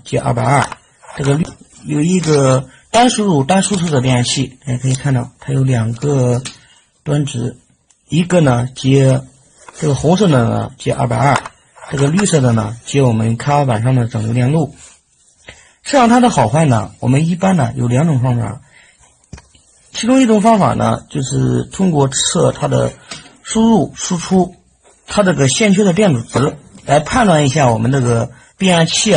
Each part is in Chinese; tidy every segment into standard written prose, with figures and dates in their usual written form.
接220，这个有一个单输入单输出的变压器，大家可以看到它有2个端值，一个呢接这个红色的呢接220，这个绿色的呢接我们开发板上的整流电路。测量它的好坏呢，我们一般呢有2种方法，其中一种方法呢就是通过测它的输入输出它这个线圈的电阻值来判断一下我们这个变压器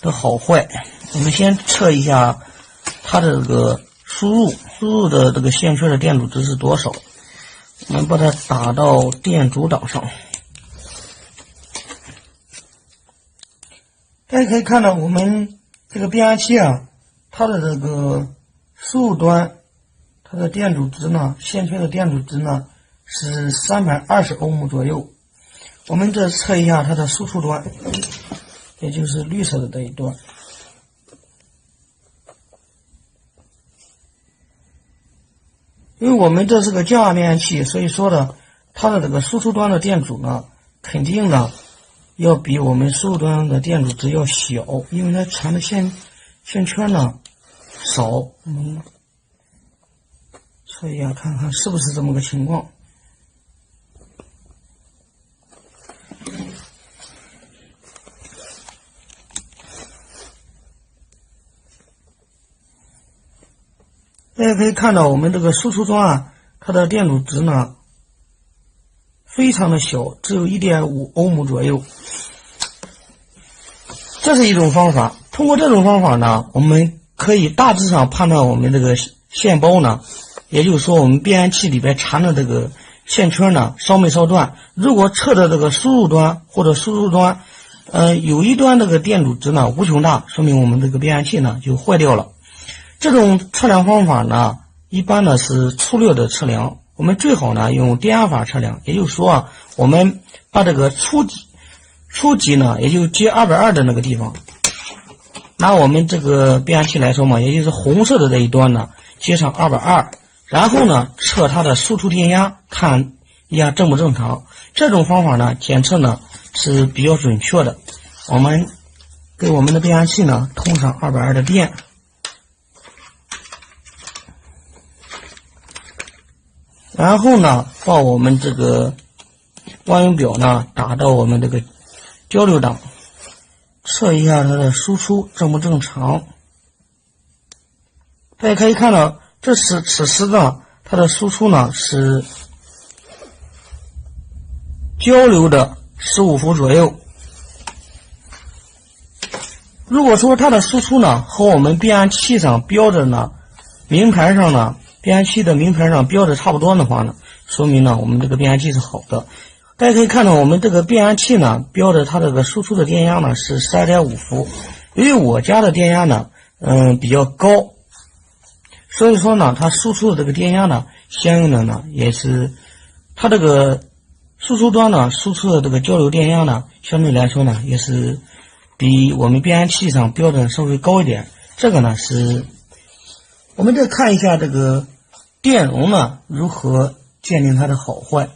的好坏。我们先测一下它的这个输入的这个线圈的电阻值是多少，我们把它打到电阻档上。大家可以看到我们这个变压器它的这个输入端它的电阻值呢，线圈的电阻值呢是320欧姆左右。我们再测一下它的输出端，也就是绿色的这一端。因为我们这是个降压变压器，所以说呢，它的这个输出端的电阻呢，肯定呢要比我们输入端的电阻值要小，因为它缠的线圈呢少。我们测一下看看是不是这么个情况。大家可以看到我们这个输出端它的电阻值呢非常的小，只有 1.5 欧姆左右。这是一种方法，通过这种方法呢，我们可以大致上判断我们这个线包呢，也就是说我们变压器里边缠的这个线圈呢烧没烧断。如果测的这个输入端或者输出端有一端这个电阻值呢无穷大，说明我们这个变压器呢就坏掉了。这种测量方法呢一般呢是粗略的测量，我们最好呢用电压法测量，也就是说我们把这个初级呢，也就接220的那个地方，拿我们这个变压器来说嘛，也就是红色的这一端呢接上220，然后呢测它的输出电压，看一下正不正常。这种方法呢检测呢是比较准确的。我们给我们的变压器呢通上220的电，然后呢把我们这个万用表呢打到我们这个交流档，测一下它的输出正不正常。大家可以看到此时呢它的输出呢是交流的15伏左右。如果说它的输出呢和我们变压器上标着呢名牌上呢变压器的名牌上标的差不多的话呢，说明呢我们这个变压器是好的。大家可以看到我们这个变压器呢标的它这个输出的电压呢是 12.5 伏，由于我家的电压呢比较高，所以说呢它输出的这个电压呢相应的呢也是它这个输出端呢输出的这个交流电压呢相对来说呢也是比我们变压器上标准稍微高一点。这个呢是我们再看一下这个电容呢如何鉴定它的好坏。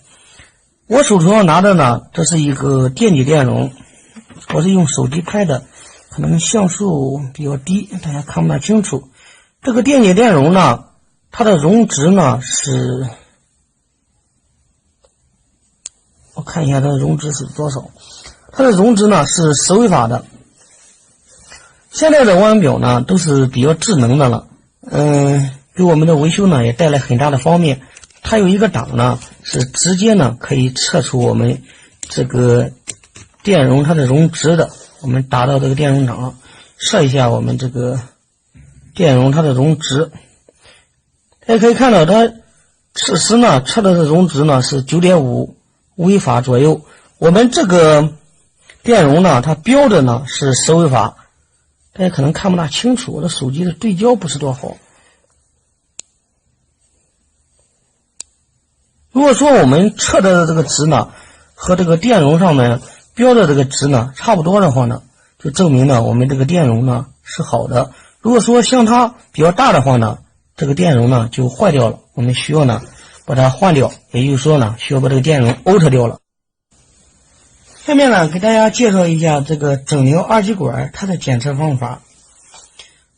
我手头上拿的呢这是一个电解电容，我是用手机拍的，可能像素比较低，大家看不大清楚。这个电解电容呢它的容值呢是，我看一下它的容值是多少，它的容值呢是10微法的。现在的万用表呢都是比较智能的了，给我们的维修呢也带来很大的方便。它有一个档呢是直接呢可以测出我们这个电容它的容值的。我们打到这个电容档，测一下我们这个电容它的容值。大家可以看到它此时呢测的容值呢是 9.5 微法左右。我们这个电容呢它标的呢是10微法，大家可能看不大清楚，我的手机的对焦不是多好。如果说我们测的这个值呢和这个电容上面标的这个值呢差不多的话呢，就证明呢我们这个电容呢是好的。如果说相差比较大的话呢，这个电容呢就坏掉了，我们需要呢把它换掉，也就是说呢需要把这个电容out掉了。下面呢，给大家介绍一下这个整流二极管它的检测方法。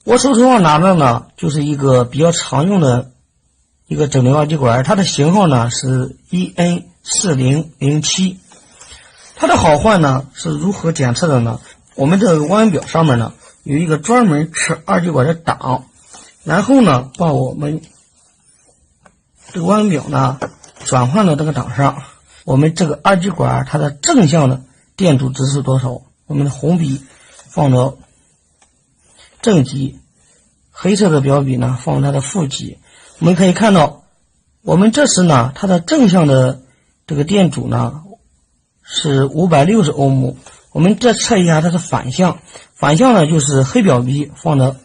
我手头上拿的呢，就是一个比较常用的一个整流二极管，它的型号呢是 EN4007。它的好坏呢是如何检测的呢？我们这个弯表上面呢有一个专门测二极管的档，然后呢把我们这个弯表呢转换到这个档上。我们这个二极管它的正向的电阻值是多少？我们的红笔放到正极，黑色的表笔呢放它的负极。我们可以看到，我们这时呢它的正向的这个电阻呢是560欧姆。我们再测一下它的反向，反向呢就是黑表笔放到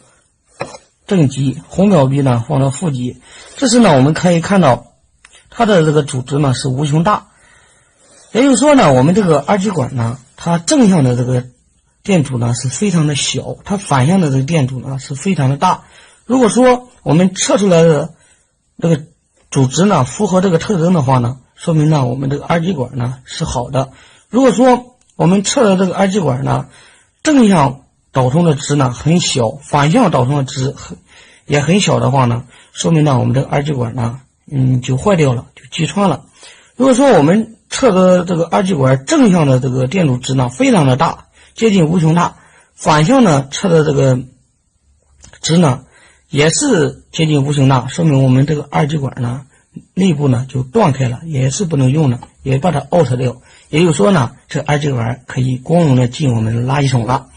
正极，红表笔呢放到负极。这时呢我们可以看到它的这个阻值呢是无穷大。也就是说呢，我们这个二极管呢，它正向的这个电阻呢是非常的小，它反向的这个电阻呢是非常的大。如果说我们测出来的这个阻值呢符合这个特征的话呢，说明呢我们这个二极管呢是好的。如果说我们测的这个二极管呢正向导通的值呢很小，反向导通的值也很小的话呢，说明呢我们这个二极管呢就坏掉了，就击穿了。如果说我们测的这个二极管正向的这个电阻值呢非常的大，接近无穷大，反向呢测的这个值呢也是接近无穷大，说明我们这个二极管呢内部呢就断开了，也是不能用的，也把它 out 掉。也就是说呢，这二极管可以光荣的进我们的垃圾桶了。